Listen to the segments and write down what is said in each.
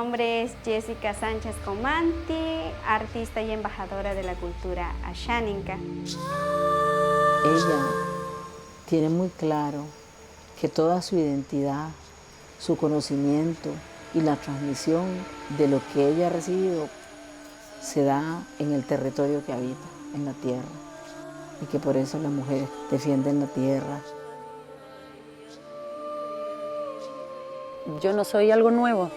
nombre es Jessica Sánchez Comanti, artista y embajadora de la cultura asháninka. Ella tiene muy claro que toda su identidad, su conocimiento y la transmisión de lo que ella ha recibido se da en el territorio que habita, en la tierra, y que por eso las mujeres defienden la tierra. Yo no soy algo nuevo,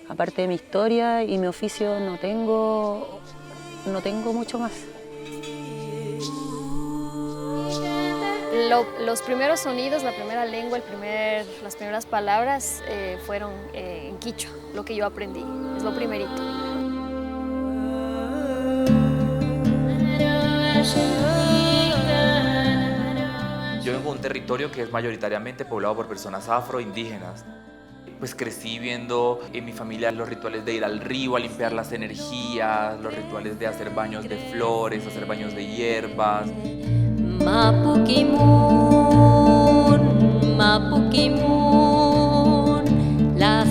aparte de mi historia y mi oficio no tengo mucho más. Los primeros sonidos, la primera lengua, las primeras palabras fueron en quichua, lo que yo aprendí, es lo primerito. Yo vengo de un territorio que es mayoritariamente poblado por personas afroindígenas. Pues crecí viendo en mi familia los rituales de ir al río a limpiar las energías, los rituales de hacer baños de flores, hacer baños de hierbas. Mapukimun, Mapukimun, la